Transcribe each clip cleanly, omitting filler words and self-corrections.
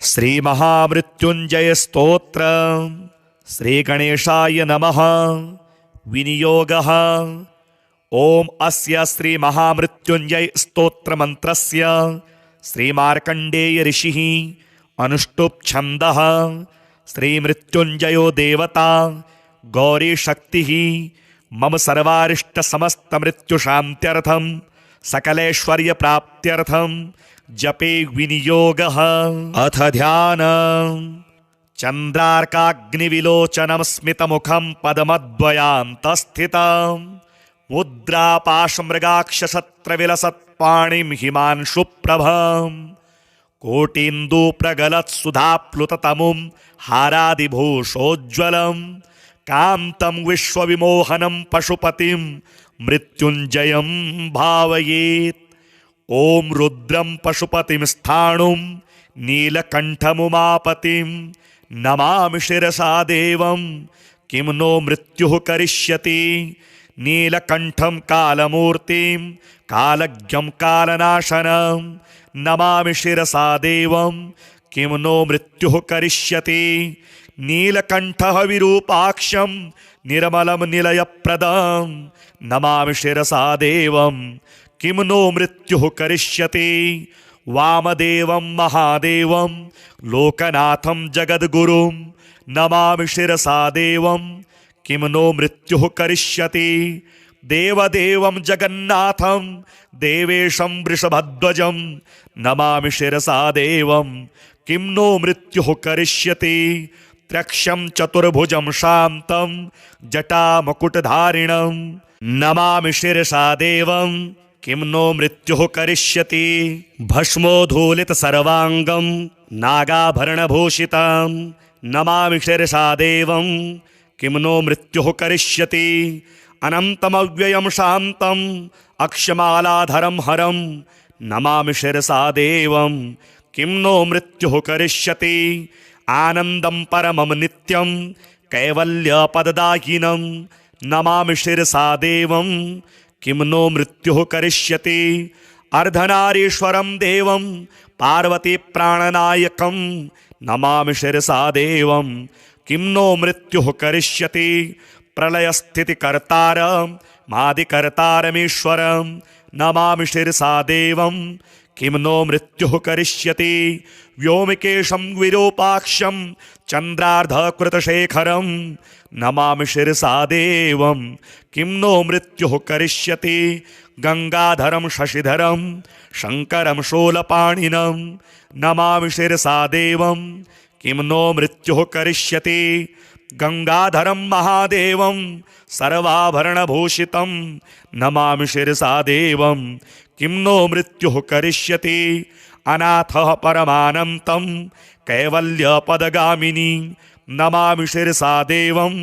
श्री महामृत्युंजय स्तोत्र श्री गणेशाय नमः। विनियोगः ओम अस्य श्री महामृत्युंजय स्तोत्र मंत्रस्य श्री मार्कंडेय ऋषिः अनुष्टुप् छन्दः श्री मृत्युंजयो देवता गौरी शक्तिः मम सर्वारिष्ट समस्त मृत्यु शांत्यर्थम सकलैश्वर्य प्राप्त्यर्थम जपे विनियोगः। अथ ध्यान चंद्रार्काग्निविलोचनं स्मितमुखं पदमद्वयान्तस्थितं मुद्रापाशमृगाक्षशस्त्रविलसत्पाणिं हिमांशुप्रभं कोटीन्दुप्रगलत्सुधाप्लुततमुं हारादिभूषोज्ज्वलं कान्तं विश्वविमोहनं पशुपतिं मृत्युञ्जयं भावयेत्। ओम रुद्रं पशुपतिं स्थाणुं नीलकण्ठमुमापतिं नमामि शिरसा देवं किं नो मृत्युः करिष्यति। नीलकण्ठं कालमूर्तिं कालज्ञं कालनाशनं नमामि शिरसा देवं किं नो मृत्युः करिष्यति। नीलकण्ठः विरूपाक्षं निर्मलं निलयप्रदं नमामि शिरसा देवं किं नो मृत्युः करिष्यति। वामदेवं महादेवं लोकनाथं जगद्गुरुं नमामि शिरसा देवं किं नो मृत्युः करिष्यति। देवदेवं जगन्नाथं देवेशं वृषभध्वजं नमामि शिरसा देवं किं नो मृत्युः करिष्यति। त्र्यक्षं चतुर्भुजं शान्तं जटामकुटधारिणं नमामि शिरसा देवं किं नो मृत्युः करिष्यति। भस्मोद्धूलित सर्वांगं नागाभरणभूषितं नमामि शिरसा देवं किं नो मृत्युः करिष्यति। अनन्तमव्ययं शान्तं अक्षमालाधरं हरं नमामि शिरसा देवं किं नो मृत्युः करिष्यति। आनन्दं परमं नित्यं कैवल्यपददायिनं नमामि शिरसा देवं किं नो मृत्युः करिष्यति। अर्धनारीश्वरं देवं पार्वती प्राणनायकं नमामि शिरसा देवं किं नो मृत्युः करिष्यति। प्रलयस्थितिकर्तारं मादिकर्तारमीश्वरं नमामि शिरसा देवं किं नो मृत्युः करिष्यति। व्योमकेशं विरूपाक्षं चन्द्रार्धकृतशेखरं नमामि शिरसा देवं किं नो मृत्युः करिष्यति। गंगाधरं शशिधरं शंकरं शूलपाणिनं नमामि शिरसा देवं किं नो मृत्युः करिष्यति। गंगाधरं महादेवं सर्वाभरणभूषितं नमामि शिरसा देवं किं नो मृत्युः करिष्यति। अनाथः परमानन्तं कैवल्यपदगामिनी नमामि शिरसा देवं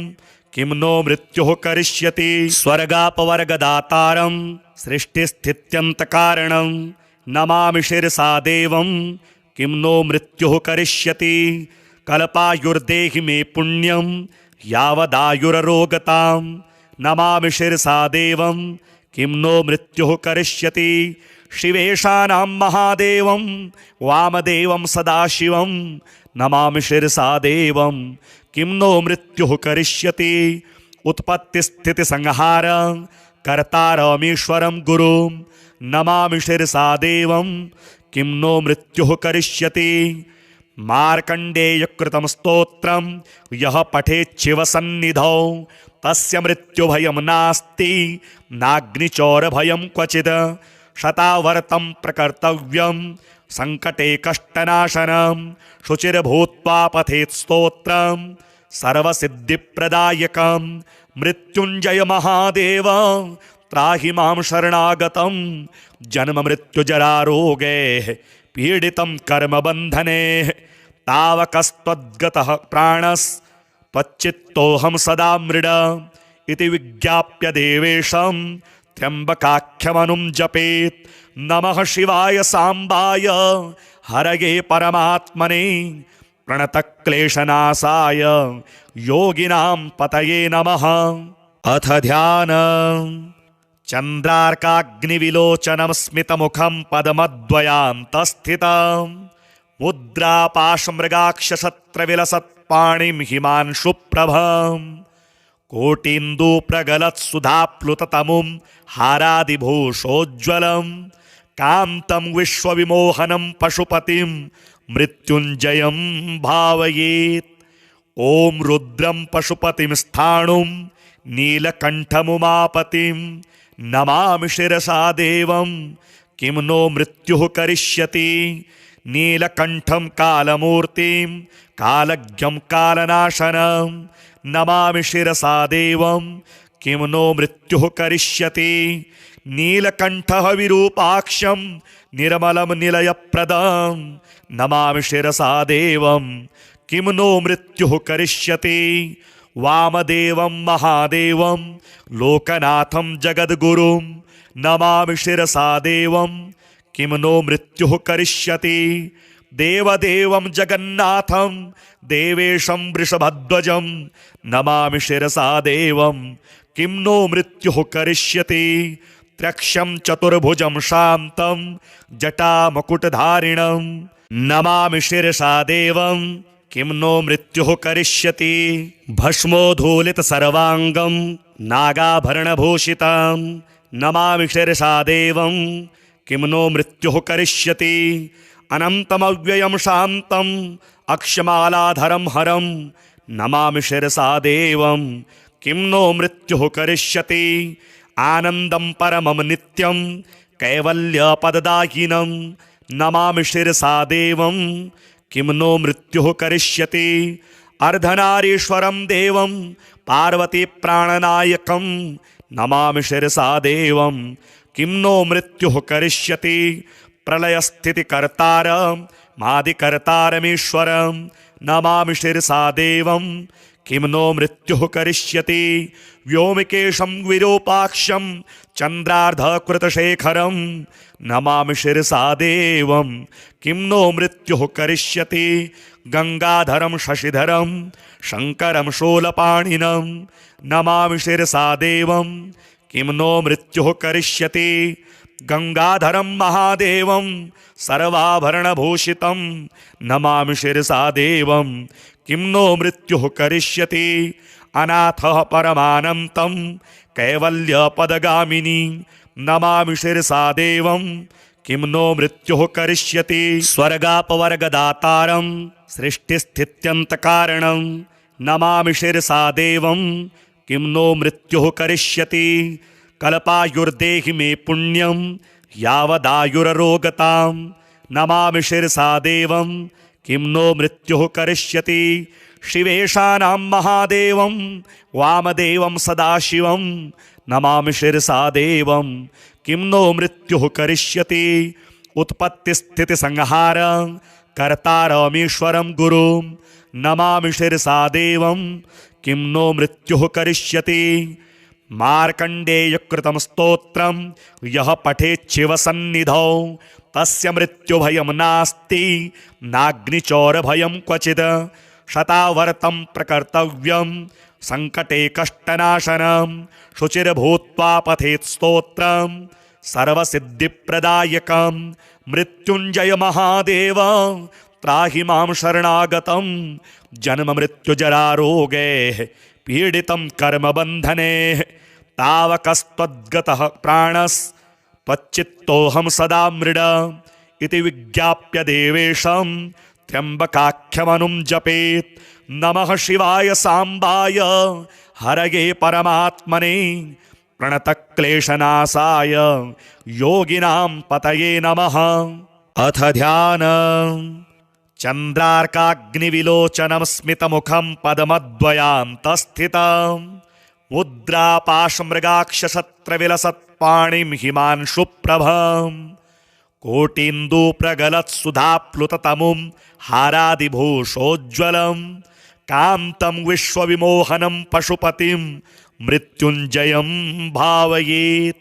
किं नो मृत्युः करिष्यति। स्वर्गापवर्गदातारं सृष्टिस्थित्यन्तकारणं नमामि शिरसा देवं किं नो मृत्युः करिष्यति। कल्पायुर्देहि मे पुण्यं यावदायुररोगतां नमामि शिरसा देवं किं नो मृत्युः करिष्यति। शिवेशानां महादेवं वामदेवं सदाशिवं नमामि शिरसा देवं किं नो मृत्युः करिष्यति। उत्पत्तिस्थितिसंहार कर्तारमीश्वरं गुरुं नमामि शिरसा देवं किं नो मृत्युः करिष्यति। मार्कण्डेयकृतं स्तोत्रं यः पठेत् शिवसन्निधौ तस्य मृत्युभयं नास्ति नाग्निचौरभयं क्वचित्। शतावर्तं प्रकर्तव्यं संकटे कष्टनाशनं शुचिर्भूत्वा पठेत् स्तोत्रं सर्वसिद्धिप्रदायकं। मृत्युंजय महादेव त्राहि मां शरणागतं जन्म मृत्युजरारोगैः पीडितं कर्मबन्धने। तावकस्त्वद्गतः प्राणस्त्वच्चित्तोऽहं सदा मृड इति विज्ञाप्य देवेशं त्र्यम्बकाख्यमनुं जपेत्। नमः शिवाय सांबाय हरये परमात्मने प्रणतक्लेशनाशाय योगिनां पतये नमः। अथ ध्यान चंद्रार्काग्निविलोचनं स्मितमुखं पदमद्वयान्तस्थितं मुद्रापाशमृगाक्षसत्रविलसत्पाणिं हिमांशुप्रभं कोटीन्दुप्रगलत्सुधाप्लुततमुं हारादिभूषोज्ज्वलं कान्तं विश्वविमोहनं पशुपतिं मृत्युञ्जयं भावयेत्। ॐ रुद्रं पशुपतिं स्थाणुं नीलकण्ठमुमापतिं नमामि शिरसा देवं किं नो मृत्युः करिष्यति। नीलकण्ठं कालमूर्तिं कालज्ञं कालनाशनं नमामि शिरसा देवं किं नो मृत्युः करिष्यति। नीलकण्ठः विरूपाक्षं निर्मलं निलयप्रदं नमामि शिरसा देवं किं नो मृत्युः करिष्यति। वामदेवं महादेवं लोकनाथं जगद्गुरुं नमामि शिरसा देवं किं नो मृत्युः करिष्यति। देवदेवं जगन्नाथं देवेशं वृषभध्वजं नमामि शिरसा देवं किं नो मृत्युः करिष्यति। त्र्यक्षं चतुर्भुजं शान्तं जटामकुटधारिणं नमामि शिरसा देवं किं नो मृत्युः करिष्यति। भस्मोद्धूलितसर्वाङ्गं नागाभरणभूषितं नमामि शिरसा देवं किं नो मृत्युः करिष्यति। अनन्तमव्ययं शान्तम् अक्षमालाधरं हरं नमामि शिरसा देवं किं नो मृत्युः करिष्यति। आनन्दं परमं नित्यं कैवल्यपददायिनं नमामि शिरसा देवं किं नो मृत्युः करिष्यति। अर्धनारीश्वरं देवं पार्वतीप्राणनायकं नमामि शिरसा देवं किं नो मृत्युः करिष्यति। प्रलयस्थितिकर्तारं मादिकर्तारमीश्वरं नमामि शिरसा देवं किं नो मृत्युः करिष्यति। व्योमकेशं विरूपाक्षं चन्द्रार्धकृतशेखरं नमामि शिरसा देवं किं नो मृत्युः करिष्यति। गंगाधरं शशिधरं शङ्करं शूलपाणिनं नमामि शिरसा देवं किं नो मृत्युः करिष्यति। गंगाधरं महादेवं सर्वाभरणभूषितं नमामि शिरसा देवं किं नो मृत्युः करिष्यति। अनाथः परमानन्तं कैवल्यपदगामिनी नमामि शिरसा देवं किं नो मृत्युः करिष्यति। स्वर्गापवर्गदातारं सृष्टिस्थित्यन्तकारणं नमामि शिरसा देवं किं नो मृत्युः करिष्यति। कल्पायुर्देहि मे पुण्यं यावदायुररोगतां नमामि शिरसा देवं किं नो मृत्युः करिष्यति। शिवेशानां महादेवं वामदेवं सदाशिवं नमामि शिरसा देवं किं नो मृत्युः करिष्यति। उत्पत्तिस्थितिसंहार कर्तारमीश्वरं गुरुं नमामि शिरसा देवं किं नो मृत्युः करिष्यति। मार्कण्डेयकृतं स्तोत्रं यः पठेच्छिवसन्निधौ तस्य मृत्युभयं नास्ति नाग्निचौरभयं क्वचित्। शतावर्तं प्रकर्तव्यं सङ्कटे कष्टनाशनं शुचिर्भूत्वा पठेत् स्तोत्रं सर्वसिद्धिप्रदायकं। मृत्युञ्जय महादेव त्राहि मां शरणागतं जन्ममृत्युजरारोगैः पीडितं कर्मबन्धने। तावकस्त्वद्गतः प्राणस्त्वच्चित्तोऽहं सदा मृड इति विज्ञाप्य देवेशं त्र्यम्बकाख्यमनुं जपेत्। नमः शिवाय सांबाय हरये परमात्मने प्रणतक्लेशनाशाय योगिनां पतये नमः। अथ ध्यानम्। चन्द्रार्काग्निविलोचनं स्मितमुखं पद्मद्वयान्तस्थितं मुद्रापाशमृगाक्षसत्रविलसत्पाणिं हिमांशुप्रभं कोटीन्दुप्रगलत्सुधाप्लुततमुं हारादिभूषोज्ज्वलं कान्तं विश्वविमोहनं पशुपतिं मृत्युञ्जयं भावयेत्।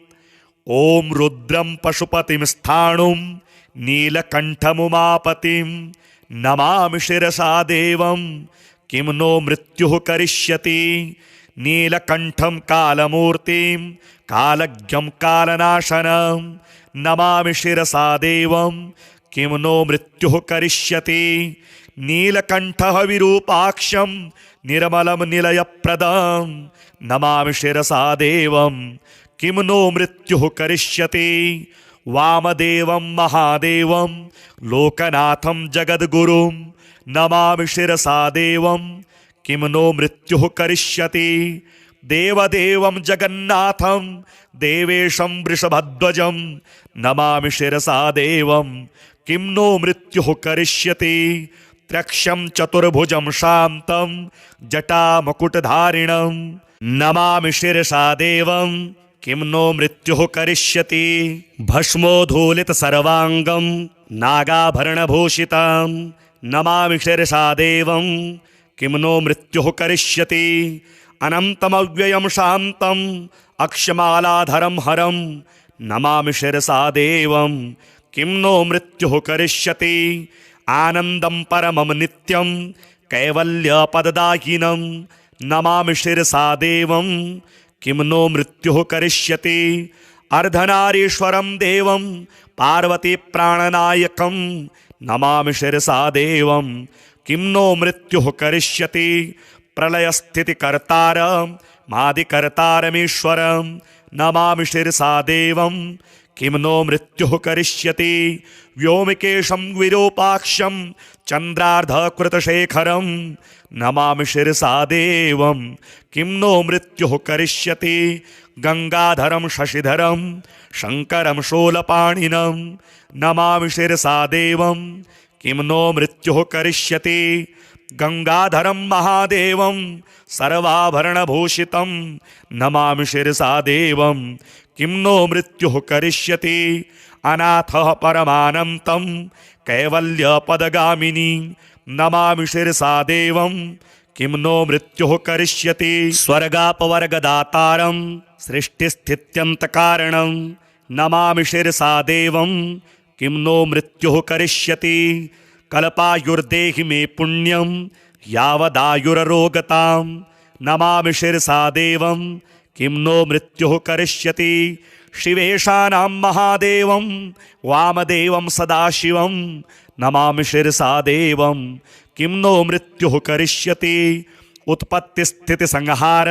ॐ रुद्रं पशुपतिं स्थाणुं नीलकण्ठमुमापतिं नमामि शिरसा देवं किं नो मृत्युः करिष्यति। नीलकण्ठं कालमूर्तिं कालज्ञं कालनाशनं नमामि शिरसा देवं किं नो मृत्युः करिष्यति। नीलकण्ठः विरूपाक्षं निर्मलं निलयप्रदं नमामि शिरसा देवं किं नो मृत्युः करिष्यति। वामदेवं महादेवं लोकनाथं जगद्गुरुं नमामि शिरसा देवं किं नो मृत्युः करिष्यति। देवदेवं जगन्नाथं देवेशं वृषभध्वजं नमामि शिरसा देवं किं नो मृत्युः करिष्यति। त्र्यक्षं चतुर्भुजं शान्तं जटामकुटधारिणं नमामि शिरसा देवं किं नो मृत्युः करिष्यति। भस्मोद्धूलितसर्वाङ्गं नागाभरणभूषितं नमामि शिरसा देवं किं नो मृत्युः करिष्यति। अनन्तमव्ययं शान्तम् अक्षमालाधरं हरं नमामि शिरसा देवं किं नो मृत्युः करिष्यति। आनन्दं परमं नित्यं कैवल्यपददायिनं नमामि शिरसा देवं किं नो मृत्युः करिष्यति। अर्धनारीश्वरं देवं पार्वतीप्राणनायकं नमामि शिरसा देवं किं नो मृत्युः करिष्यति। प्रलयस्थितिकर्तारं मादिकर्तारमीश्वरं नमामि शिरसा देवं किं नो मृत्युः करिष्यति। व्योमकेशं विरूपाक्षं चन्द्रार्धकृतशेखरं नमामि शिरसा देवं किं नो मृत्युः करिष्यति। गंगाधरं शशिधरं शङ्करं शूलपाणिनं नमामि शिरसा देवं किं नो मृत्युः करिष्यति। गंगाधरं महादेवं सर्वाभरणभूषितं नमामि शिरसा देवं किं नो मृत्युः करिष्यति। अनाथः परमानन्तं कैवल्यपदगामिनी नमामि शिरसा देवं किं नो मृत्युः करिष्यति। स्वर्गापवर्गदातारं सृष्टिस्थित्यन्तकारणं नमामि शिरसा देवं किं नो मृत्युः करिष्यति। कल्पायुर्देहि मे पुण्यं यावदायुररोगतां नमामि शिरसा देवं किं नो मृत्युः करिष्यति। शिवेशानां महादेवं वामदेवं सदाशिवं नमामि शिरसा देवं किं नो मृत्युः करिष्यति। उत्पत्तिस्थितिसंहार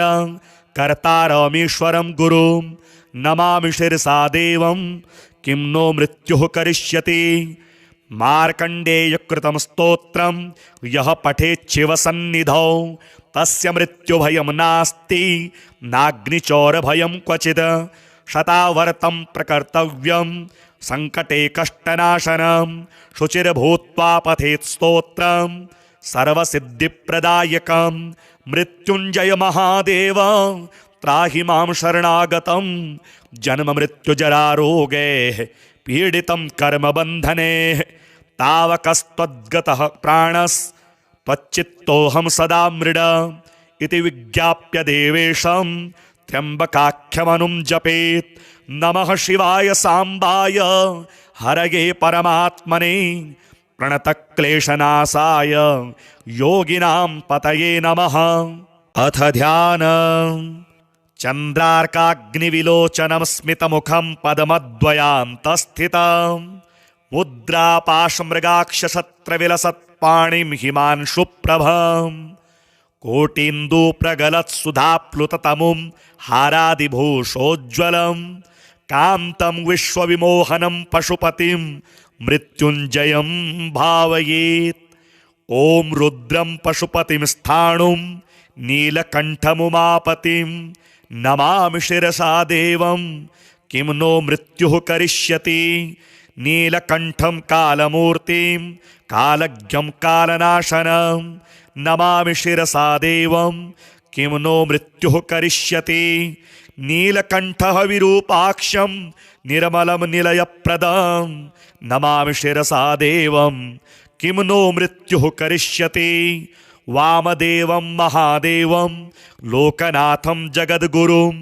कर्तारमीश्वरं गुरुं नमामि शिरसा देवं किं नो मृत्युः करिष्यति। मार्कण्डेयकृतं स्तोत्रं यः पठेच्छिवसन्निधौ तस्य मृत्युभयं नास्ति नाग्निचौरभयं क्वचित्। शतावर्तं प्रकर्तव्यं सङ्कटे कष्टनाशनं शुचिर्भूत्वा पठेत् स्तोत्रं सर्वसिद्धिप्रदायकं। मृत्युञ्जय महादेव त्राहि मां शरणागतं जन्ममृत्युजरारोगैः पीडितं कर्मबन्धने। तावकस्त्वद्गतः प्राणस्त्वच्चित्तोऽहं सदा मृड इति विज्ञाप्य देवेशं त्र्यम्बकाख्यमनुं जपेत्। नमः शिवाय साम्बाय हरये परमात्मने प्रणतक्लेशनाशाय योगिनां पतये नमः। अथ ध्यानम्। चन्द्रार्काग्निविलोचनं स्मितमुखं पद्मद्वयान्तस्थितं मुद्रापाशमृगाक्षशस्त्रविलसत्पाणिं हिमांशुप्रभं कोटीन्दुप्रगलत्सुधाप्लुततमुं हारादिभूषोज्ज्वलं कान्तं विश्वविमोहनं पशुपतिं मृत्युञ्जयं भावयेत्। ॐ रुद्रं पशुपतिं स्थाणुं नीलकण्ठमुमापतिं नमामि शिरसा देवं किं नो मृत्युः करिष्यति। नीलकण्ठं कालमूर्तिं कालज्ञं कालनाशनं नमामि शिरसा देवं किं नो मृत्युः करिष्यति। नीलकण्ठः विरूपाक्षं निर्मलं निलयप्रदं नमामि शिरसा देवं किं नो मृत्युः करिष्यति। वामदेवं महादेवं लोकनाथं जगद्गुरुं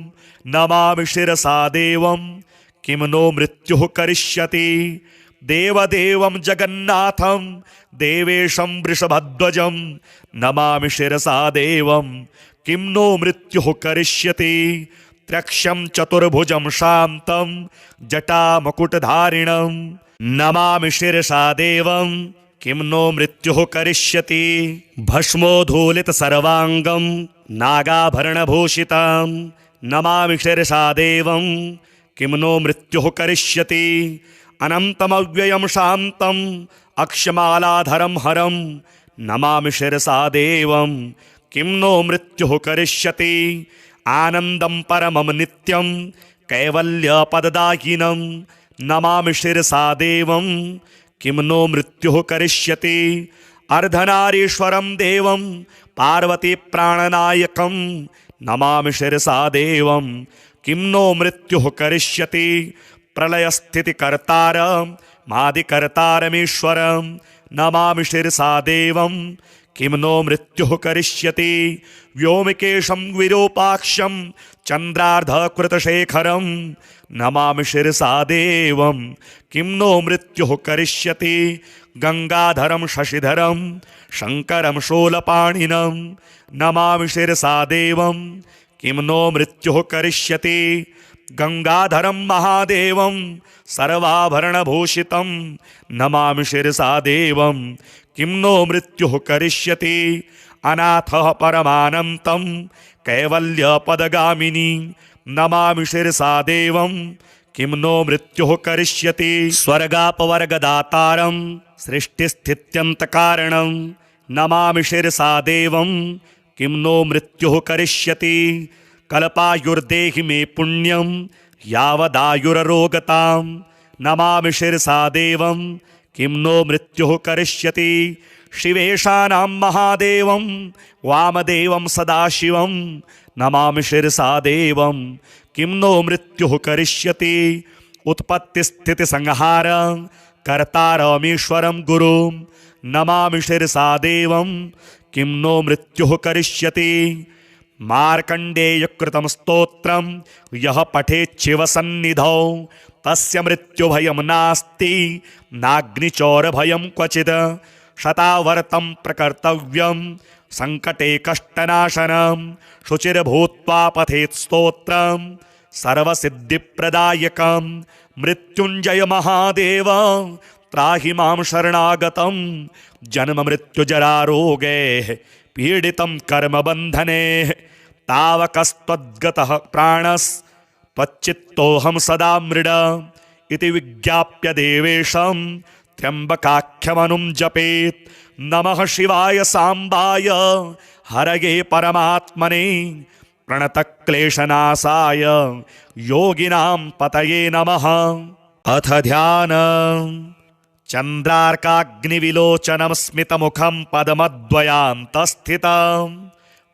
नमामि शिरसा देवं किं नो मृत्युः करिष्यति। देवदेवं जगन्नाथं देवेशं वृषभध्वजं नमामि शिरसा देवं किं नो मृत्युः करिष्यति। त्र्यक्षं चतुर्भुजं शान्तं जटामकुटधारिणं नमामि शिरसा देवं किं नो मृत्युः करिष्यति। भस्मोद्धूलित सर्वांगं नागाभरणभूषितं नमामि शिरसा देवं किं नो मृत्युः करिष्यति। अनन्तमव्ययं शान्तम् अक्षमालाधरं हरं नमामि शिरसा देवं किं नो मृत्युः करिष्यति। आनन्दं परमं नित्यं कैवल्यपददायिनं नमामि शिरसा देवं किं नो मृत्युः करिष्यति। अर्धनारीश्वरं देवं पार्वतीप्राणनायकं नमामि शिरसा देवं किं नो मृत्युः करिष्यति। प्रलयस्थितिकर्तारं मादिकर्तारमीश्वरं नमामि शिरसा देवं किं नो मृत्युः करिष्यति। व्योमकेशं विरूपाक्षं चन्द्रार्धकृतशेखरं नमामि शिरसा देवं किं नो मृत्युः करिष्यति। गंगाधरं शशिधरं शङ्करं शूलपाणिनं नमामि शिरसा देवं किं नो मृत्युः करिष्यति। गंगाधरं महादेवं सर्वाभरणभूषितं नमामि शिरसा देवं किं नो मृत्युः करिष्यति। अनाथः परमानन्तं कैवल्यपदगामिनी नमामि शिरसा देवं किं नो मृत्युः करिष्यति। स्वर्गापवर्गदातारं सृष्टिस्थित्यन्तकारणं नमामि शिरसा देवं किं नो मृत्युः करिष्यति। कल्पायुर्देहि मे पुण्यं यावदायुररोगतां नमामि शिरसा देवं किं नो मृत्युः करिष्यति। शिवेशानां महादेवं वामदेवं सदाशिवं नमामि शिरसा देवं किं नो मृत्युः करिष्यति। उत्पत्तिस्थितिसंहार कर्तारमीश्वरं गुरुं नमामि शिरसा देवं किं नो मृत्युः करिष्यति। मार्कण्डेयकृतं स्तोत्रं यः पठेच्छिवसन्निधौ तस्य मृत्युभयं नास्ति नाग्निचौरभयं क्वचित्। शतावर्तं प्रकर्तव्यं सङ्कटे कष्टनाशनं शुचिर्भूत्वा पठेत् स्तोत्रं सर्वसिद्धिप्रदायकं। मृत्युञ्जय महादेव त्राहि मां शरणागतं जन्ममृत्युजरारोगैः पीडितं कर्मबन्धने। तावकस्त्वद्गतः प्राणस्त्वच्चित्तोऽहं सदा मृड इति विज्ञाप्य देवेशं त्र्यम्बकाख्यमनुं जपेत्। नमः शिवाय साम्बाय हरये परमात्मने प्रणतक्लेशनाशाय योगिनां पतये नमः। अथ ध्यानम्। चन्द्रार्काग्निविलोचनं स्मितमुखं पद्मद्वयान्तस्थितं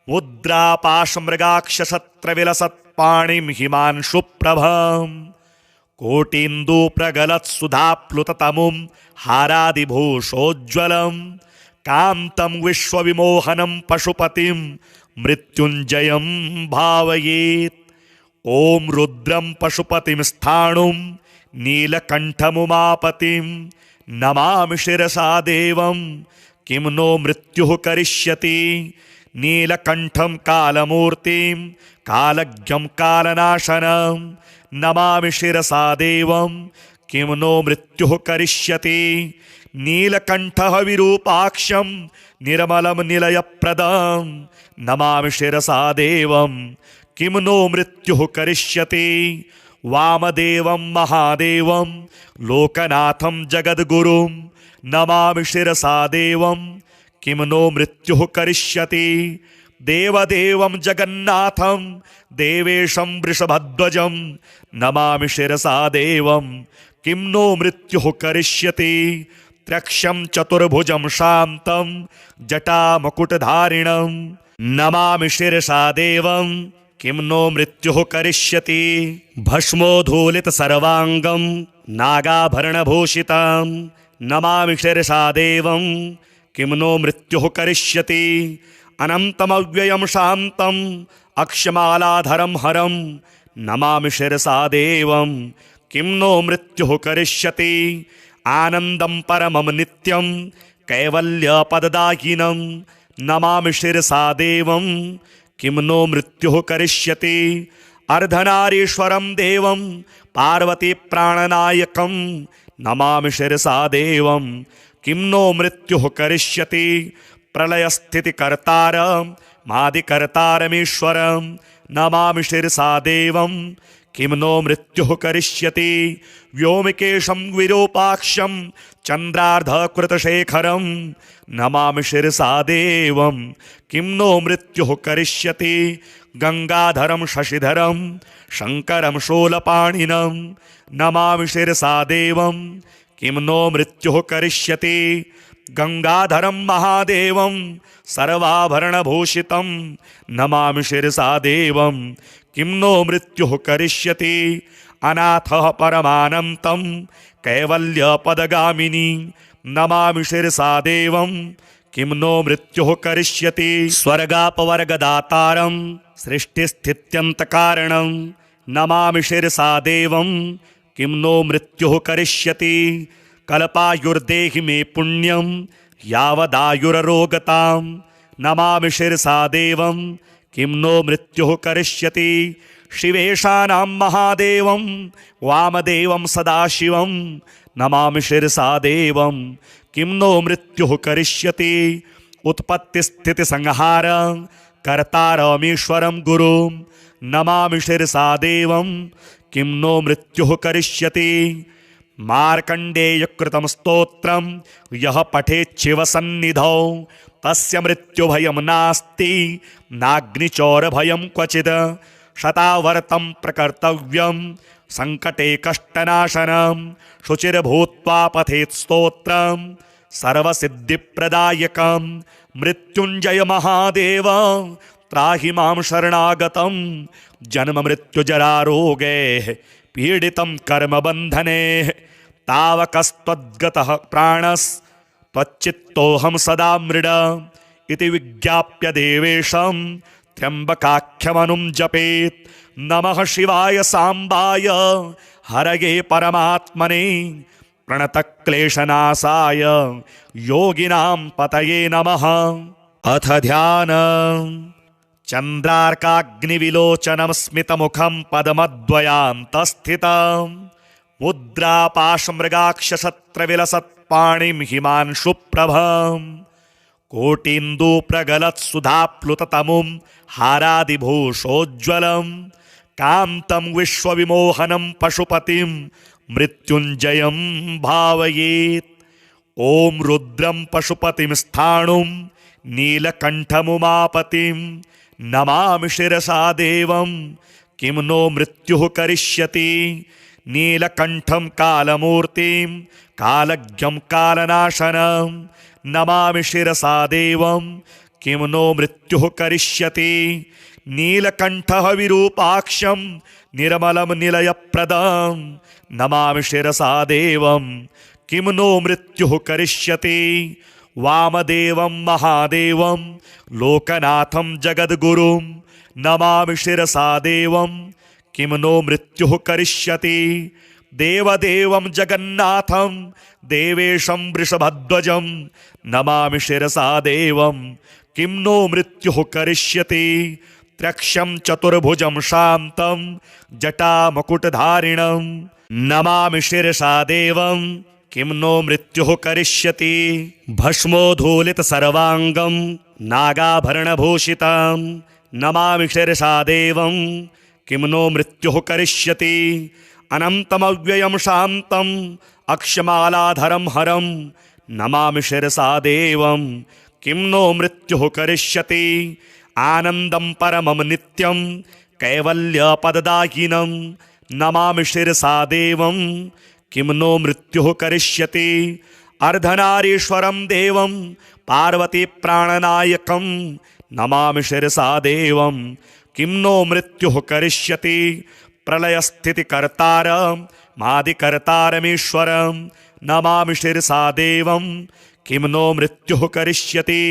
मुद्रापाशमृगाक्षशस्त्रविलसत्पाणिं हिमांशुप्रभं कोटीन्दुप्रगलत्सुधाप्लुततमुं हारादिभूषोज्ज्वलं कान्तं विश्वविमोहनं पशुपतिं मृत्युञ्जयं भावयेत्। ॐ रुद्रं पशुपतिं स्थाणुं नीलकण्ठमुमापतिं नमामि शिरसा देवं किं नो मृत्युः करिष्यति। नीलकण्ठं कालमूर्तिं कालज्ञं कालनाशनं नमामि शिरसा देवं किं नो मृत्युः करिष्यति। नीलकण्ठः विरूपाक्षं निर्मलं निलयप्रदं नमामि शिरसा देवं किं नो मृत्युः करिष्यति। वामदेवं महादेवं लोकनाथं जगद्गुरुं नमामि शिरसा देवं किं नो मृत्युः करिष्यति। देवदेवं जगन्नाथं देवेशं वृषभध्वजं नमामि शिरसा देवं किं नो मृत्युः करिष्यति। त्र्यक्षं चतुर्भुजं शान्तं जटामकुटधारिणं नमामि शिरसा देवं किं नो मृत्युः करिष्यति। भस्मोद्धूलित सर्वांगं नागाभरणभूषितं नमामि शिरसा देवं किं नो मृत्युः करिष्यति। अनन्तमव्ययं शान्तम् अक्षमालाधरं हरं नमामि शिरसा देवं किं नो मृत्युः करिष्यति। आनन्दं परमं नित्यं कैवल्यपददायिनं नमामि शिरसा देवं किं नो मृत्युः करिष्यति। अर्धनारीश्वरं देवं पार्वतीप्राणनायकं नमामि शिरसा देवं किं नो मृत्युः करिष्यति प्रलयस्थितिकर्तारं मादिकर्तारमीश्वरं नमामि शिरसा देवं किं नो मृत्युः करिष्यति व्योमकेशं विरूपाक्षं चन्द्रार्धकृतशेखरं नमामि शिरसा देवं किं नो मृत्युः करिष्यति गंगाधरं शशिधरं शंकरं शूलपाणिनं नमामि शिरसा देवं किं नो मृत्युः करिष्यति गंगाधरं महादेवं सर्वाभरणभूषितं नमामि शिरसा देवं किं नो मृत्युः करिष्यति अनाथः परमानन्तं कैवल्यपदगामिनी नमामि शिरसा देवं किं नो मृत्युः करिष्यति स्वर्गापवर्गदातारं सृष्टिस्थित्यन्तकारणं नमामि शिरसा देवं किं नो मृत्युः करिष्यति कल्पायुर्देहि मे पुण्यं यावदायुररोगतां नमामि शिरसा देवं किं नो मृत्युः करिष्यति शिवेशानां महादेवं वामदेवं सदाशिवं नमामि शिरसा देवं किं नो मृत्युः करिष्यति उत्पत्तिस्थितिसंहार कर्तारमीश्वरं गुरुं नमामि शिरसा देवं किं नो मृत्युः करिष्यति मार्कण्डेयकृतं स्तोत्रं यः पठेच्छिवसन्निधौ तस्य मृत्युभयं नास्ति नाग्निचौरभयं क्वचित् शतावर्तं प्रकर्तव्यं संकटे कष्टनाशनं शुचिर्भूत्वा पठेत् स्तोत्रं सर्वसिद्धिप्रदायकं मृत्युञ्जय महादेव त्राहि मां शरणागतं जन्ममृत्युजरारोगैः पीडितं कर्मबन्धने तावकस्त्वद्गतः प्राणस्त्वच्चित्तोऽहं सदा मृड इति विज्ञाप्य देवेशं त्र्यम्बकाख्यमनुं जपेत् नमः शिवाय सांबाय हरये परमात्मने प्रणतक्लेशनाशाय योगिनां पतये नमः। अथ ध्यानम् चन्द्रार्काग्निविलोचनं स्मितमुखं पद्मद्वयान्तस्थितं मुद्रापाशमृगाक्षशस्त्रविलसत्पाणिं हिमांशुप्रभं कोटीन्दुप्रगलत्सुधाप्लुततमुं हारादिभूषोज्ज्वलं कान्तं विश्वविमोहनं पशुपतिं मृत्युञ्जयं भावयेत्। ॐ रुद्रं पशुपतिं स्थाणुं नीलकण्ठमुमापतिं नमामि शिरसा देवं किं नो मृत्युः करिष्यति नीलकण्ठं कालमूर्तिं कालज्ञं कालनाशनं नमामि शिरसा देवं किं नो मृत्युः करिष्यति नीलकण्ठः विरूपाक्षं निर्मलं निलयप्रदं नमामि शिरसा देवं किं नो मृत्युः करिष्यति वामदेवं महादेवं लोकनाथं जगद्गुरुं नमामि शिरसा देवं किं नो मृत्युः करिष्यति देवदेवं जगन्नाथं देवेशं वृषभध्वजं नमामि शिरसा देवं किं नो मृत्युः करिष्यति त्र्यक्षं चतुर्भुजं शान्तं जटामकुटधारिणं नमामि शिरसा देवं किं नो मृत्युः करिष्यति भस्मोद्धूलितसर्वाङ्गं नागाभरणभूषितं नमामि शिरसा देवं किं नो मृत्युः करिष्यति अनन्तमव्ययं शान्तम् अक्षमालाधरं हरं नमामि शिरसा देवं किं नो मृत्युः करिष्यति आनन्दं परमं नित्यं कैवल्यपददायिनं नमामि शिरसा देवं किं नो मृत्युः करिष्यति अर्धनारीश्वरं देवं पार्वतीप्राणनायकं नमामि शिरसा देवं किं नो मृत्युः करिष्यति प्रलयस्थितिकर्तारं मादिकर्तारमीश्वरं नमामि शिरसा देवं किं नो मृत्युः करिष्यति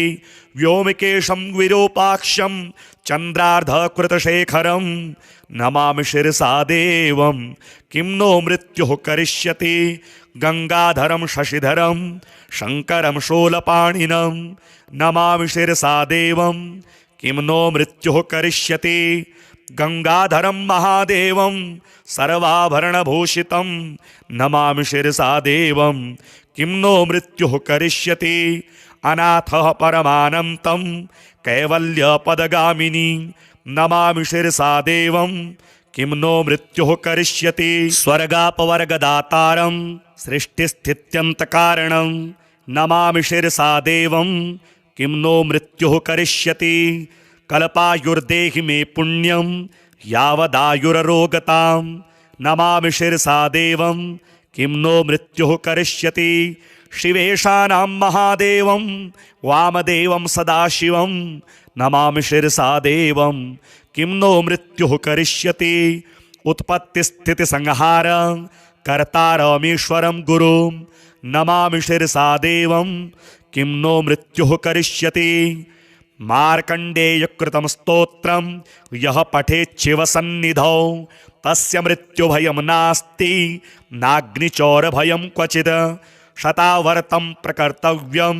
व्योमकेशं विरूपाक्षं चन्द्रार्धकृतशेखरं नमामि शिरसा देवं किं नो मृत्युः करिष्यति गंगाधरं शशिधरं शंकरं शूलपाणिनं नमामि शिरसा देवं किं नो मृत्युः करिष्यति गंगाधरं महादेवं सर्वाभरणभूषितं नमामि शिरसा देवं किं नो मृत्युः करिष्यति अनाथः परमानन्तं कैवल्यपदगामिनी नमामि शिरसा देवं किं नो मृत्युः करिष्यति स्वर्गापवर्गदातारं सृष्टिस्थित्यन्तकारणं नमामि शिरसा देवं किं नो मृत्युः करिष्यति कल्पायुर्देहि मे पुण्यं यावदायुररोगतां नमामि शिरसा देवं किं नो मृत्युः करिष्यति शिवेशानां महादेवं वामदेवं सदाशिवं नमामि शिरसा देवं किं नो मृत्युः करिष्यति उत्पत्तिस्थितिसंहार कर्तारमीश्वरं गुरुं नमामि शिरसा देवं किं नो मृत्युः करिष्यति मार्कण्डेयकृतं स्तोत्रं यः पठेच्छिवसन्निधौ तस्य मृत्युभयं नास्ति नाग्निचौरभयं क्वचित् शतावर्तं प्रकर्तव्यं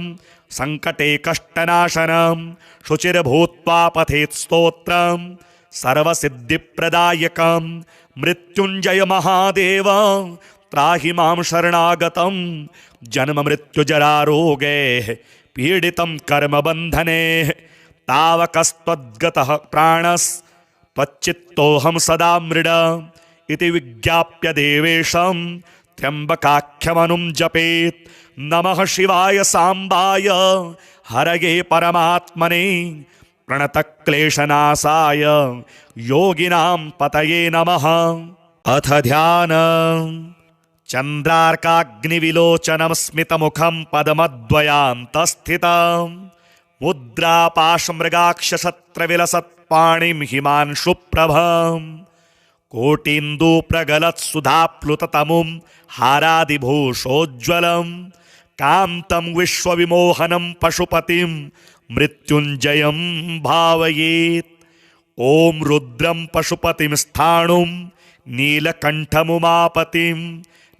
सङ्कटे कष्टनाशनं शुचिर्भूत्वा पठेत् स्तोत्रं सर्वसिद्धिप्रदायकं मृत्युञ्जय महादेव त्राहि मां शरणागतं जन्ममृत्युजरारोगैः पीडितं कर्मबन्धने तावकस्त्वद्गतः प्राणस्त्वच्चित्तोऽहं सदा मृड इति विज्ञाप्य देवेशं त्र्यम्बकाख्यमनुं जपेत् नमः शिवाय साम्बाय हरये परमात्मने प्रणतक्लेशनाशाय योगिनां पतये नमः। अथ ध्यानम् चन्द्रार्काग्निविलोचनं स्मितमुखं पद्मद्वयान्तस्थितं मुद्रापाशमृगाक्षशस्त्रविलसत्पाणिं हिमांशुप्रभं कोटीन्दूप्रगलत्सुधाप्लुततमुं हारादिभूषोज्ज्वलं कान्तं विश्वविमोहनं पशुपतिं मृत्युञ्जयं भावयेत्। ॐ रुद्रं पशुपतिं स्थाणुं नीलकण्ठमुमापतिं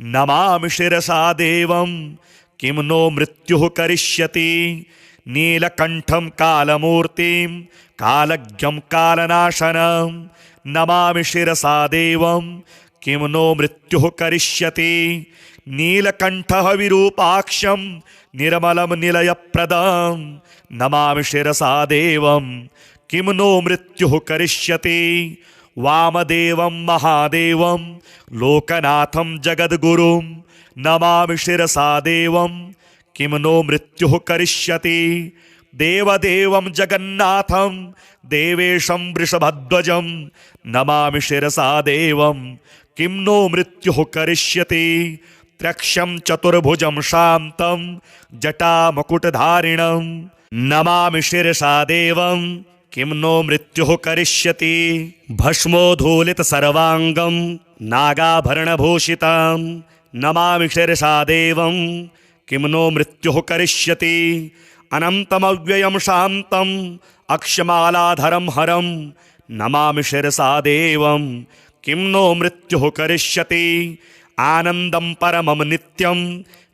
नमामि शिरसा देवं किं नो मृत्युः करिष्यति नीलकण्ठं कालमूर्तिं कालज्ञं कालनाशनं नमामि शिरसा देवं किं नो मृत्युः करिष्यति नीलकण्ठः विरूपाक्षं निर्मलं निलयप्रदं नमामि शिरसा देवं किं नो मृत्युः करिष्यति वामदेवं महादेवं लोकनाथं जगद्गुरुं नमामि शिरसा देवं किं नो मृत्युः करिष्यति देवदेवं जगन्नाथं देवेशं वृषभध्वजं नमामि शिरसा देवं किं नो मृत्युः करिष्यति त्र्यक्षं चतुर्भुजं शान्तं जटामकुटधारिणं नमामि शिरसा देवं किं नो मृत्युः करिष्यति भस्मोद्धूलितसर्वाङ्गं नागाभरणभूषितं नमामि शिरसा देवं किं नो मृत्युः करिष्यति अनन्तमव्ययं शान्तम् अक्षमालाधरं हरं नमामि शिरसा देवं किं नो मृत्युः करिष्यति आनन्दं परमं नित्यं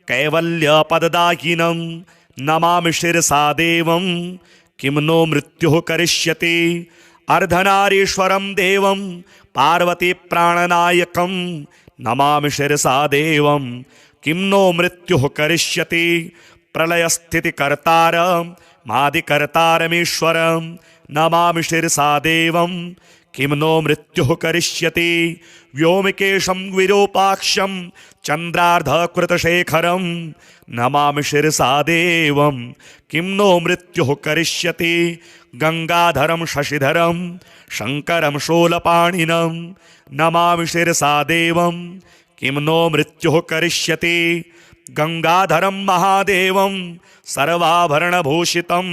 कैवल्यपददायिनं नमामि शिरसा देवं किं नो मृत्युः करिष्यति अर्धनारीश्वरं देवं पार्वतीप्राणनायकं नमामि शिरसा देवं किं नो मृत्युः करिष्यति प्रलयस्थितिकर्तारं मादिकर्तारमीश्वरं नमामि शिरसा देवं किं नो मृत्युः करिष्यति व्योमकेशं विरूपाक्षं चन्द्रार्धकृतशेखरं नमामि शिरसा देवं किं नो मृत्युः करिष्यति गंगाधरं शशिधरं शङ्करं शूलपाणिनं नमामि शिरसा देवं किं नो मृत्युः करिष्यति गंगाधरं महादेवं सर्वाभरणभूषितं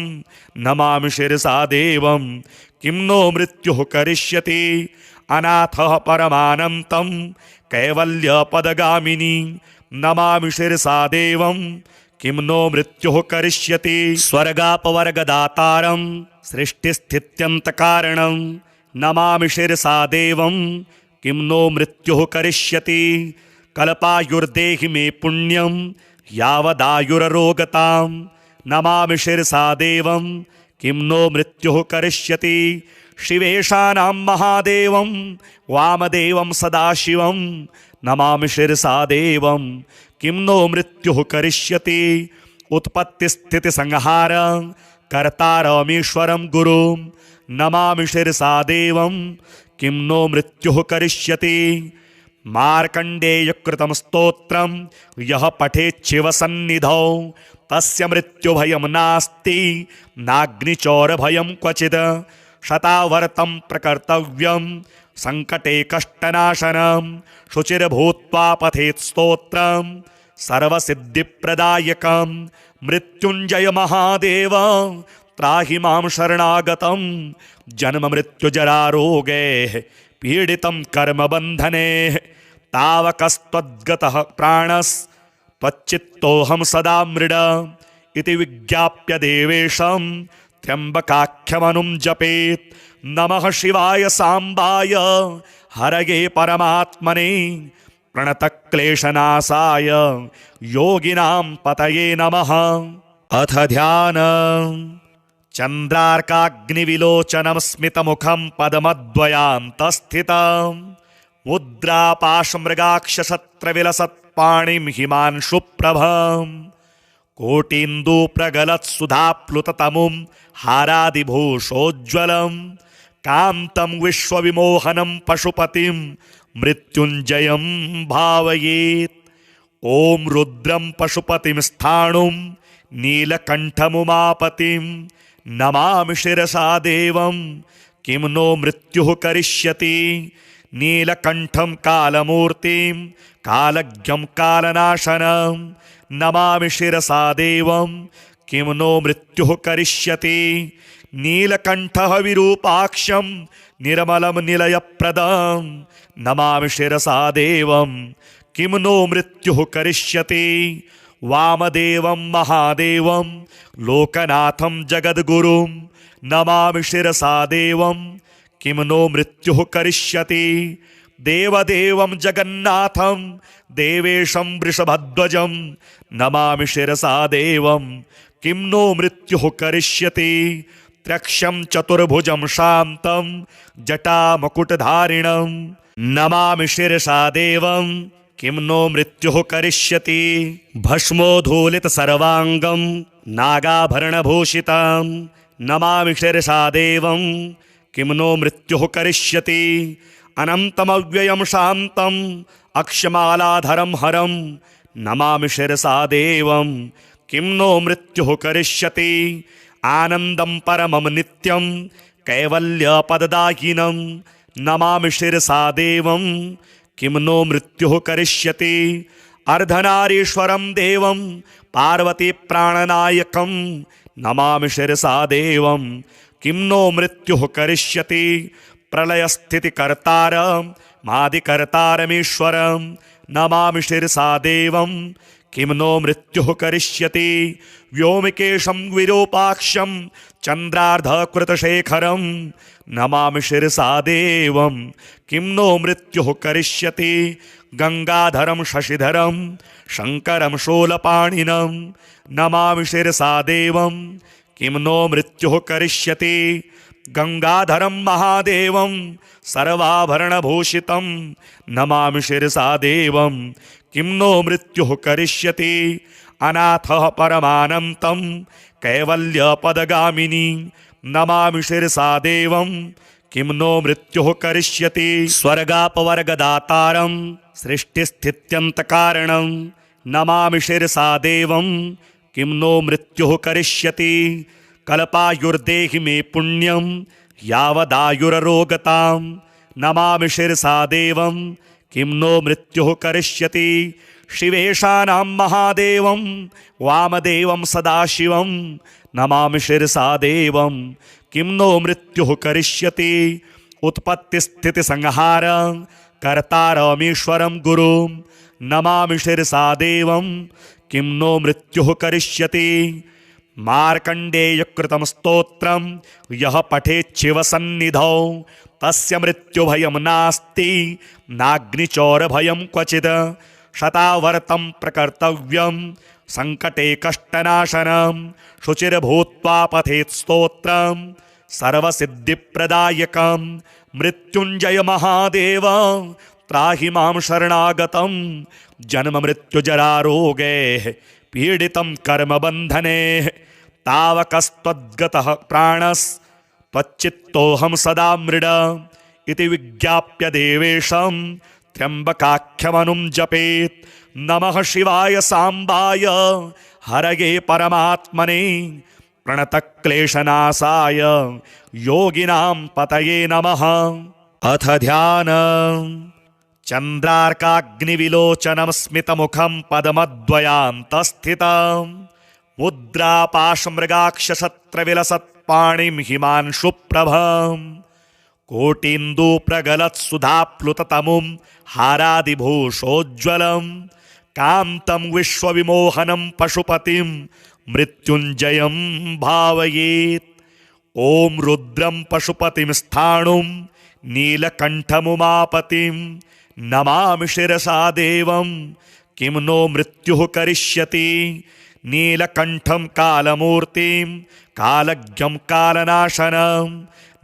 नमामि शिरसा देवं किं नो मृत्युः करिष्यति अनाथः परमानन्तं कैवल्यपदगामिनी नमामि शिरसा देवं किं नो मृत्युः करिष्यति स्वर्गापवर्गदातारं सृष्टिस्थित्यन्तकारणं नमामि शिरसा देवं किं नो मृत्युः करिष्यति कल्पायुर्देहि मे पुण्यं यावदायुररोगतां नमामि शिरसा देवं किं नो मृत्युः करिष्यति शिवेशानां महादेवं वामदेवं सदाशिवं नमामि शिरसा देवं किं नो मृत्युः करिष्यति उत्पत्तिस्थितिसंहार कर्तारमीश्वरं गुरुं नमामि शिरसा देवं किं नो मृत्युः करिष्यति मार्कण्डेयकृतं स्तोत्रं यः पठेच्छिवसन्निधौ तस्य मृत्युभयं नास्ति नाग्निचौरभयं क्वचित् शतावर्तं प्रकर्तव्यं सङ्कटे कष्टनाशनं शुचिर्भूत्वा पठेत् स्तोत्रं सर्वसिद्धिप्रदायकं मृत्युञ्जय महादेव त्राहि मां शरणागतं जन्ममृत्युजरारोगैः पीडितं कर्मबन्धने तावकस्त्वद्गतः प्राणस्त्वच्चित्तोऽहं सदा मृड इति विज्ञाप्य देवेशं त्र्यम्बकाख्यमनुं जपेत् नमः शिवाय साम्बाय हरये परमात्मने प्रणतक्लेशनाशाय योगिनां पतये नमः। अथ ध्यानम् चन्द्रार्काग्निविलोचनं स्मितमुखं पद्मद्वयान्तस्थितं मुद्रापाशमृगाक्षशस्त्रविलसत्पाणिं हिमांशुप्रभं कोटीन्दूप्रगलत्सुधाप्लुततमुं हारादिभूषोज्ज्वलं कान्तं विश्वविमोहनं पशुपतिं मृत्युञ्जयं भावयेत्। ॐ रुद्रं पशुपतिं स्थाणुं नीलकण्ठमुमापतिं नमामि शिरसा देवं किं नो मृत्युः करिष्यति नीलकण्ठं कालमूर्तिं कालज्ञं कालनाशनं नमामि शिरसा देवं किं नो मृत्युः करिष्यति नीलकण्ठः विरूपाक्षं निर्मलं निलयप्रदं नमामि शिरसा देवं किं नो मृत्युः करिष्यति वामदेवं महादेवं लोकनाथं जगद्गुरुं नमामि शिरसा देवं किं नो मृत्युः करिष्यति देवदेवं जगन्नाथं देवेशं वृषभध्वजं नमामि शिरसा देवं किं नो मृत्युः करिष्यति त्र्यक्षं चतुर्भुजं शान्तं जटामकुटधारिणं नमामि शिरसा देवं किं नो मृत्युः करिष्यति भस्मोद्धूलितसर्वाङ्गं नागाभरणभूषितं नमामि शिरसा देवं किं नो मृत्युः करिष्यति अनन्तमव्ययं शान्तम् अक्षमालाधरं हरं नमामि शिरसा देवं किं नो मृत्युः करिष्यति आनन्दं परमं नित्यं कैवल्यपददायिनं नमामि शिरसा देवं किं नो मृत्युः करिष्यति अर्धनारीश्वरं देवं पार्वतीप्राणनायकं नमामि शिरसा देवं किं नो मृत्युः करिष्यति प्रलयस्थितिकर्तारं मादिकर्तारमीश्वरं नमामि शिरसा देवं किं नो मृत्युः करिष्यति व्योमकेशं विरूपाक्षं चन्द्रार्धकृतशेखरं नमामि शिरसा देवं किं नो मृत्युः करिष्यति गंगाधरं शशिधरं शङ्करं शूलपाणिनं नमामि शिरसा देवं किं नो मृत्युः करिष्यति गंगाधरं महादेवं सर्वाभरणभूषितं नमामि शिरसा देवं किं नो मृत्युः करिष्यति अनाथः परमानन्तं कैवल्यपदगामिनी नमामि शिरसा देवं किं नो मृत्युः करिष्यति स्वर्गापवर्गदातारं सृष्टिस्थित्यन्तकारणं नमामि शिरसा देवं किं नो मृत्युः करिष्यति कल्पायुर्देहि मे पुण्यं यावदायुररोगतां नमामि शिरसा देवं किं नो मृत्युः करिष्यति शिवेशानां महादेवं वामदेवं सदाशिवं नमामि शिरसा देवं किं नो मृत्युः करिष्यति उत्पत्तिस्थितिसंहार कर्तारमीश्वरं गुरुं नमामि शिरसा देवं किं नो मृत्युः करिष्यति मार्कण्डेयकृतं स्तोत्रं यः पठेच्छिवसन्निधौ तस्य मृत्युभयं नास्ति नाग्निचौरभयं क्वचित् शतावर्तं प्रकर्तव्यं सङ्कटे कष्टनाशनं शुचिर्भूत्वा पठेत् स्तोत्रं सर्वसिद्धिप्रदायकं मृत्युञ्जय महादेव त्राहि मां शरणागतं जन्ममृत्युजरारोगैः पीडितं कर्मबन्धने तावकस्त्वद्गतः प्राणस्त्वच्चित्तोऽहं सदा मृड इति विज्ञाप्य देवेशं त्र्यम्बकाख्यमनुं जपेत्। नमः शिवाय सांबाय हरये परमात्मने प्रणतक्लेशनाशाय योगिनां पतये नमः। अथ ध्यानम्। चन्द्रार्काग्निविलोचनं स्मितमुखं पद्मद्वयान्तस्थितं मुद्रापाशमृगाक्षशस्त्रविलसत्पाणिं हिमांशुप्रभं कोटीन्दुप्रगलत्सुधाप्लुततमुं हारादिभूषोज्ज्वलं कान्तं विश्वविमोहनं पशुपतिं मृत्युञ्जयं भावयेत्। ॐ रुद्रं पशुपतिं स्थाणुं नीलकण्ठमुमापतिं नमामि शिरसा देवं किं नो मृत्युः करिष्यति। नीलकण्ठं कालमूर्तिं कालज्ञं कालनाशनं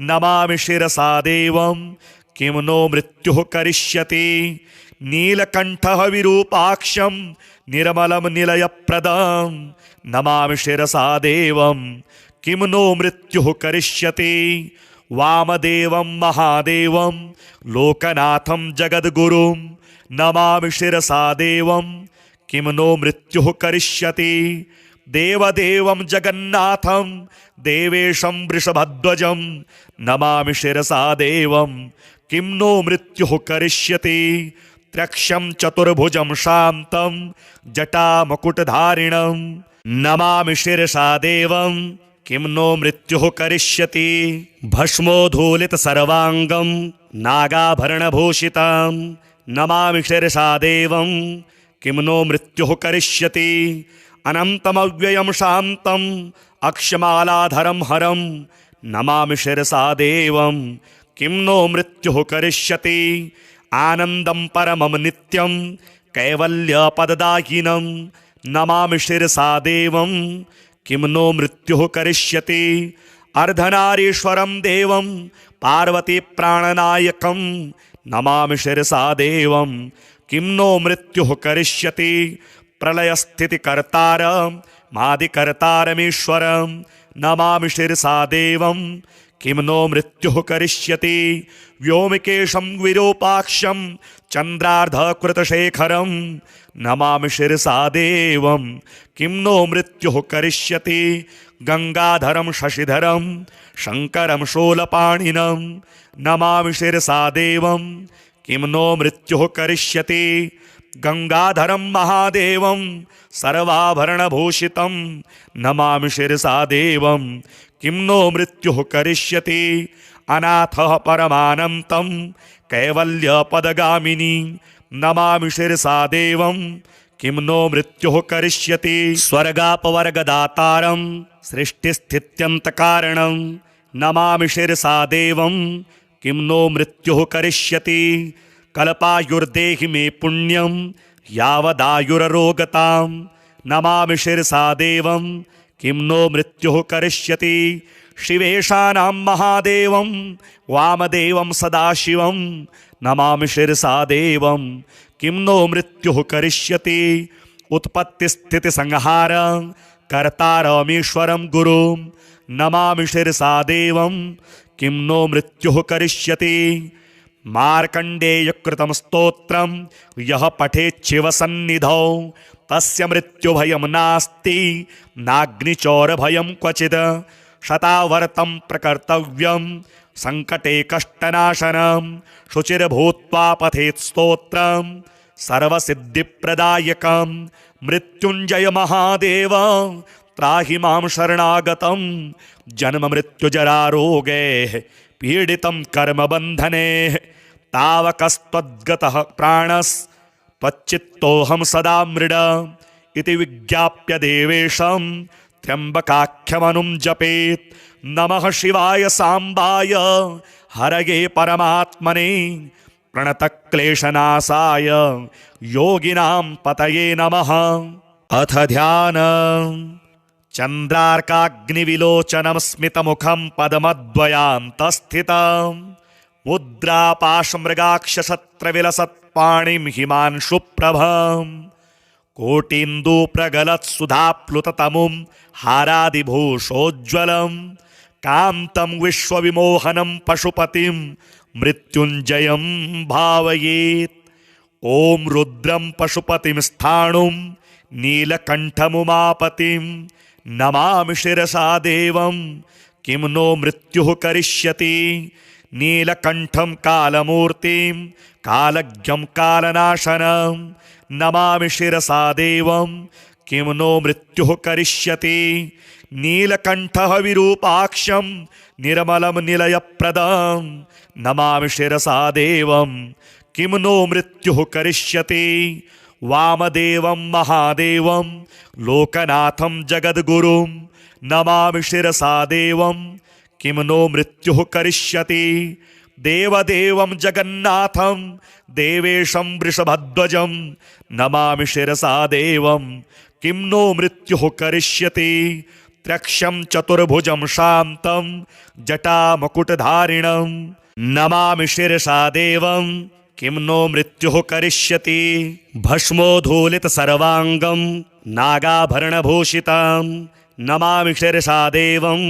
नमामि शिरसा देवं किं नो मृत्युः करिष्यति। नीलकण्ठः विरूपाक्षं निर्मलं निलयप्रदं नमामि शिरसा देवं किं नो मृत्युः करिष्यति। वामदेवं महादेवं लोकनाथं जगद्गुरुं नमामि शिरसा देवं किं नो मृत्युः करिष्यति। देवदेवं जगन्नाथं देवेशं वृषभध्वजं नमामि शिरसा देवं किं नो मृत्युः करिष्यति। त्र्यक्षं चतुर्भुजं शान्तं जटामकुटधारिणं नमामि शिरसा देवं किं नो मृत्युः करिष्यति। भस्मोद्धूलितसर्वाङ्गं नागाभरणभूषितं नमामि शिरसा देवं किं नो मृत्युः करिष्यति। अनन्तमव्ययं शान्तम् अक्षमालाधरं हरं नमामि शिरसा देवं किं नो मृत्युः करिष्यति। आनन्दं परमं नित्यं कैवल्यपददायिनं नमामि शिरसा देवं किं नो मृत्युः करिष्यति। अर्धनारीश्वरं देवं पार्वतीप्राणनायकं नमामि शिरसा देवं किं नो मृत्युः करिष्यति। प्रलयस्थितिकर्तारं मादिकर्तारमीश्वरं नमामि शिरसा देवं किं नो मृत्युः करिष्यति। व्योमकेशं विरूपाक्षं चन्द्रार्धकृतशेखरं नमामि शिरसा देवं किं नो मृत्युः करिष्यति। गंगाधरं शशिधरं शङ्करं शूलपाणिनं नमामि शिरसा देवं किं नो मृत्युः करिष्यति। गंगाधरं महादेवं सर्वाभरणभूषितं नमामि शिरसा देवं किं नो मृत्युः करिष्यति। अनाथः परमानन्तं कैवल्यपदगामिनी नमामि शिरसा देवं किं नो मृत्युः करिष्यति। स्वर्गापवर्गदातारं सृष्टिस्थित्यन्तकारणं नमामि शिरसा देवं किं नो मृत्युः करिष्यति। कल्पायुर्देहि मे पुण्यं यावदायुररोगतां नमामि शिरसा देवं किं नो मृत्युः करिष्यति। शिवेशानां महादेवं वामदेवं सदाशिवं नमामि शिरसा देवं किं नो मृत्युः करिष्यति। उत्पत्तिस्थितिसंहार कर्तारमीश्वरं गुरुं नमामि शिरसा देवं किं नो मृत्युः करिष्यति। मार्कण्डेयकृतं स्तोत्रं यः पठेच्छिवसन्निधौ तस्य मृत्युभयं नास्ति नाग्निचौरभयं क्वचित्। शतावर्तं प्रकर्तव्यं सङ्कटे कष्टनाशनं शुचिर्भूत्वा पठेत् स्तोत्रं सर्वसिद्धिप्रदायकं मृत्युञ्जय महादेव त्राहि मां शरणागतं जन्ममृत्युजरारोगैः पीडितं कर्मबन्धने तावकस्त्वद्गतः प्राणस्त्वच्चित्तोऽहं सदा मृड इति विज्ञाप्य देवेशं त्र्यम्बकाख्यमनुं जपेत्। नमः शिवाय सांबाय हरये परमात्मने प्रणतक्लेशनाशाय योगिनां पतये नमः। अथ ध्यानम्। चन्द्रार्काग्निविलोचनं स्मितमुखं पदमद्वयान्तस्थितं मुद्रापाशमृगाक्षशस्त्रविलसत्पाणिं हिमांशुप्रभं कोटीन्दुप्रगलत्सुधाप्लुततमुं हारादिभूषोज्ज्वलं कान्तं विश्वविमोहनं पशुपतिं मृत्युञ्जयं भावयेत्। ॐ रुद्रं पशुपतिं स्थाणुं नीलकण्ठमुमापतिं नमामि शिरसा देवं किं नो मृत्युः करिष्यति। नीलकण्ठं कालमूर्तिं कालज्ञं कालनाशनं नमामि शिरसा देवं किं नो मृत्युः करिष्यति। नीलकण्ठः विरूपाक्षं निर्मलं निलयप्रदं नमामि शिरसा देवं किं नो मृत्युः करिष्यति। वामदेवं महादेवं लोकनाथं जगद्गुरुं नमामि शिरसा देवं किं नो मृत्युः करिष्यति। देवदेवं जगन्नाथं देवेशं वृषभध्वजं नमामि शिरसा देवं किं नो मृत्युः करिष्यति। त्र्यक्षं चतुर्भुजं शान्तं जटामकुटधारिणं नमामि शिरसा देवं किं नो मृत्युः करिष्यति। भस्मोद्धूलितसर्वाङ्गं नागाभरणभूषितं नमामि शिरसा देवं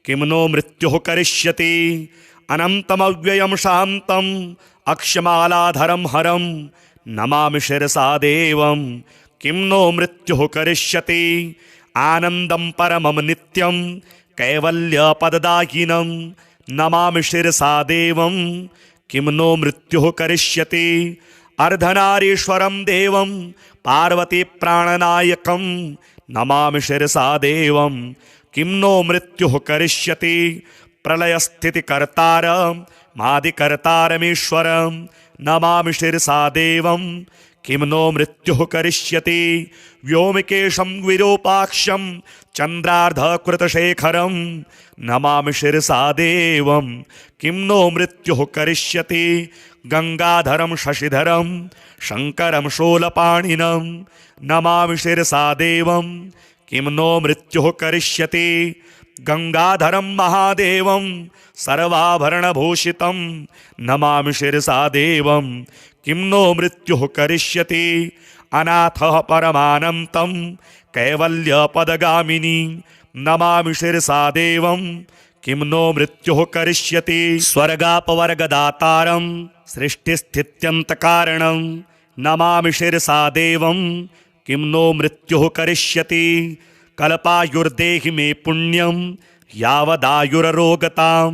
किं नो मृत्युः करिष्यति। अनन्तमव्ययं शान्तम् अक्षमालाधरं हरं नमामि शिरसा देवं किं नो मृत्युः करिष्यति। आनन्दं परमं नित्यं कैवल्यपददायिनं नमामि शिरसा देवं किं नो मृत्युः करिष्यति। अर्धनारीश्वरं देवं पार्वतीप्राणनायकं नमामि शिरसा देवं किं नो मृत्युः करिष्यति। प्रलयस्थितिकर्तारं मादिकर्तारमीश्वरं नमामि शिरसा देवं किं नो मृत्युः करिष्यति। व्योमकेशं विरूपाक्षं चन्द्रार्धकृतशेखरं नमामि शिरसा देवं किं नो मृत्युः करिष्यति। गंगाधरं शशिधरं शङ्करं शूलपाणिनं नमामि शिरसा देवं किं नो मृत्युः करिष्यति। गंगाधरं महादेवं सर्वाभरणभूषितं नमामि शिरसा देवं किं नो मृत्युः करिष्यति। अनाथः परमानन्तं कैवल्यपदगामिनी नमामि शिरसा देवं किं नो मृत्युः करिष्यति। स्वर्गापवर्गदातारं सृष्टिस्थित्यन्तकारणं नमामि शिरसा देवं किं नो मृत्युः करिष्यति। कल्पायुर्देहि मे पुण्यं यावदायुररोगतां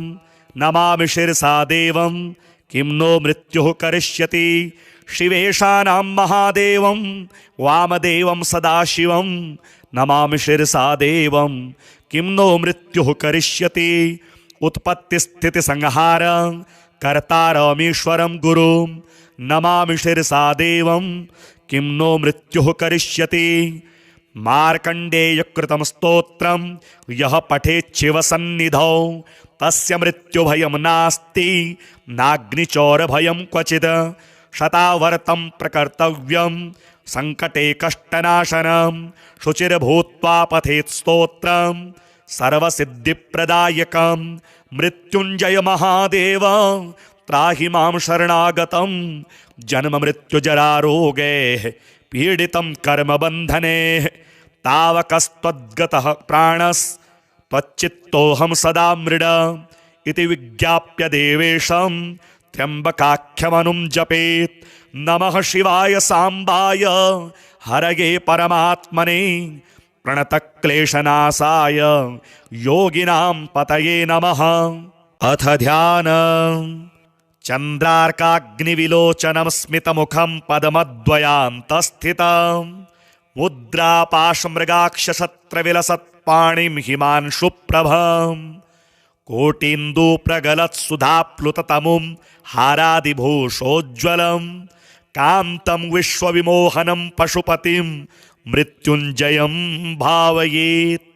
नमामि शिरसा देवं किं नो मृत्युः करिष्यति। शिवेशानां महादेवं वामदेवं सदाशिवं नमामि शिरसा देवं किं नो मृत्युः करिष्यति। उत्पत्तिस्थितिसंहार कर्तारमीश्वरं गुरुं नमामि शिरसा देवं किं नो मृत्युः करिष्यति। मार्कण्डेयकृतं स्तोत्रं यः पठेच्छिवसन्निधौ तस्य मृत्युभयं नास्ति नाग्निचौरभयं क्वचित्। शतावर्तं प्रकर्तव्यं संकटे कष्टनाशनं शुचिर्भूत्वा पठेत् स्तोत्रं सर्वसिद्धिप्रदायकं। मृत्युञ्जय महादेव त्राहि मां शरणागतं जन्ममृत्युजरारोगैः पीडितं कर्मबन्धने। तावकस्त्वद्गतः प्राणस्त्वच्चित्तोऽहं सदा मृड इति विज्ञाप्य देवेशं त्र्यम्बकाख्यमनुं जपेत्। नमः शिवाय साम्बाय हरये परमात्मने प्रणतक्लेशनाशाय योगिनां पतये नमः। अथ ध्यानम्। चन्द्रार्काग्निविलोचनं स्मितमुखं पदमद्वयान्तस्थितं मुद्रापाशमृगाक्षशस्त्रविलसत्पाणिं हिमांशुप्रभं कोटीन्दुप्रगलत्सुधाप्लुततमुं हारादिभूषोज्ज्वलं कान्तं विश्वविमोहनं पशुपतिं मृत्युञ्जयं भावयेत्।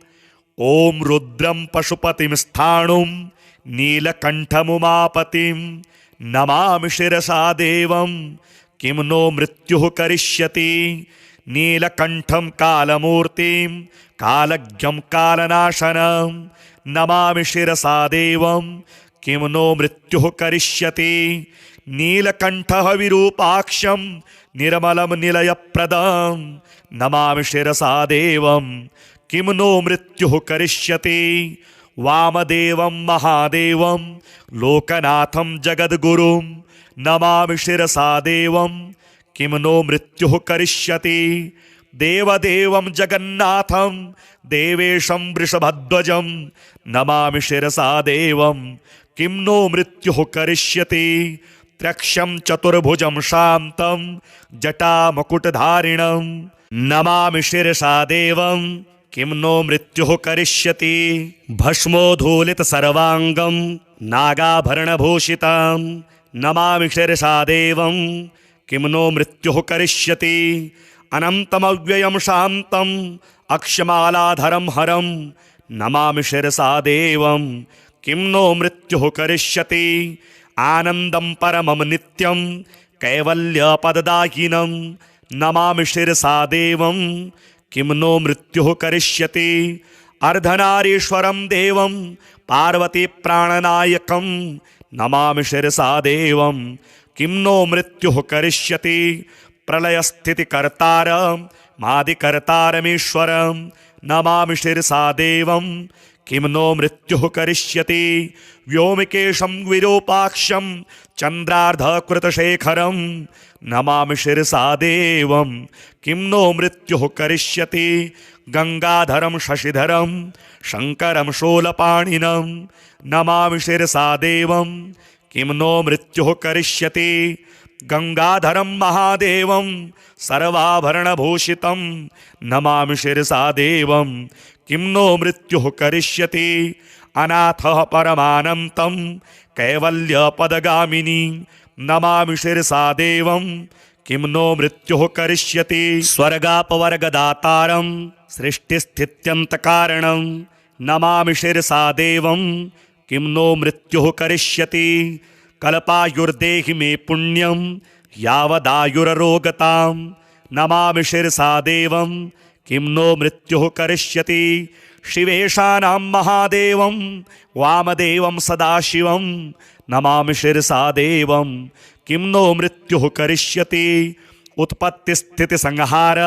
ॐ रुद्रं पशुपतिं स्थाणुं नीलकण्ठमुमापतिं नमामि शिरसा देवं किं नो मृत्युः करिष्यति। नीलकण्ठं कालमूर्तिं कालज्ञं कालनाशनं नमामि शिरसा देवं किं नो मृत्युः करिष्यति। नीलकण्ठः विरूपाक्षं निर्मलं निलयप्रदं नमामि शिरसा देवं किं नो मृत्युः करिष्यति। वामदेवं महादेवं लोकनाथं जगद्गुरुं नमामि शिरसा देवं किं नो मृत्युः करिष्यति। देवदेवं जगन्नाथं देवेशं वृषभध्वजं नमामि शिरसा देवं किं नो मृत्युः करिष्यति। त्र्यक्षं चतुर्भुजं शान्तं जटामकुटधारिणं नमामि शिरसा देवं किं नो मृत्युः करिष्यति। भस्मोद्धूलितसर्वाङ्गं नागाभरणभूषितं नमामि शिरसा देवं किं नो मृत्युः करिष्यति। अनन्तमव्ययं शान्तम् अक्षमालाधरं हरं नमामि शिरसा देवं किं नो मृत्युः करिष्यति। आनन्दं परमं नित्यं कैवल्यपददायिनं नमामि शिरसा देवं किं नो मृत्युः करिष्यति। अर्धनारीश्वरं देवं पार्वतीप्राणनायकं नमामि शिरसा देवं किं नो मृत्युः करिष्यति। प्रलयस्थितिकर्तारं मादिकर्तारमीश्वरं नमामि शिरसा देवं किं नो मृत्युः करिष्यति। व्योमकेशं विरूपाक्षं चन्द्रार्धकृतशेखरं नमामि शिरसा देवं किं नो मृत्युः करिष्यति। गंगाधरं शशिधरं शङ्करं शूलपाणिनं नमामि शिरसा देवं किं नो मृत्युः करिष्यति। गंगाधरं महादेवं सर्वाभरणभूषितं नमामि शिरसा देवं किं नो मृत्युः करिष्यति। अनाथः परमानन्तं कैवल्यपदगामिनी नमामि शिरसा देवं किं नो मृत्युः करिष्यति। स्वर्गापवर्गदातारं सृष्टिस्थित्यन्तकारणं नमामि शिरसा देवं किं नो मृत्युः करिष्यति। कल्पायुर्देहि मे पुण्यं यावदायुररोगतां नमामि शिरसा देवं किं नो मृत्युः करिष्यति। शिवेशानां महादेवं वामदेवं सदाशिवं नमामि शिरसा देवं किं नो मृत्युः करिष्यति। उत्पत्तिस्थितिसंहार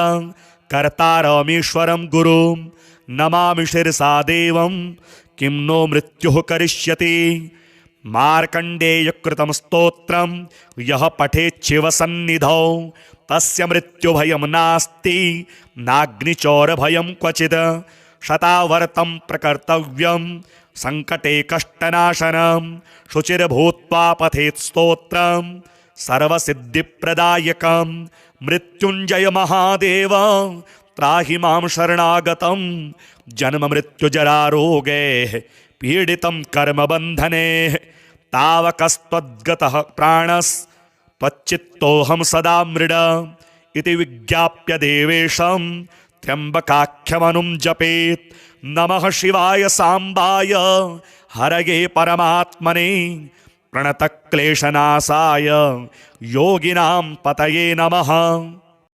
कर्तारमीश्वरं गुरुं नमामि शिरसा देवं किं नो मृत्युः करिष्यति। मार्कण्डेयकृतं स्तोत्रं यः पठेत् शिवसन्निधौ तस्य मृत्युभयं नास्ति नाग्निचौरभयं क्वचित्। शतावर्तं प्रकर्तव्यं संकटे कष्टनाशनं शुचिर्भूत्वा पठेत् स्तोत्रं सर्वसिद्धिप्रदायकं। मृत्युञ्जय महादेव त्राहि मां शरणागतं जन्ममृत्युजरारोगैः पीडितं कर्मबन्धने। तावकस्त्वद्गतः प्राणस्त्वच्चित्तोऽहं सदा मृड इति विज्ञाप्य देवेशं त्र्यम्बकाख्यमनुं जपेत्। नमः शिवाय साम्बाय हरये परमात्मने प्रणतक्लेशनाशाय योगिनां पतये नमः।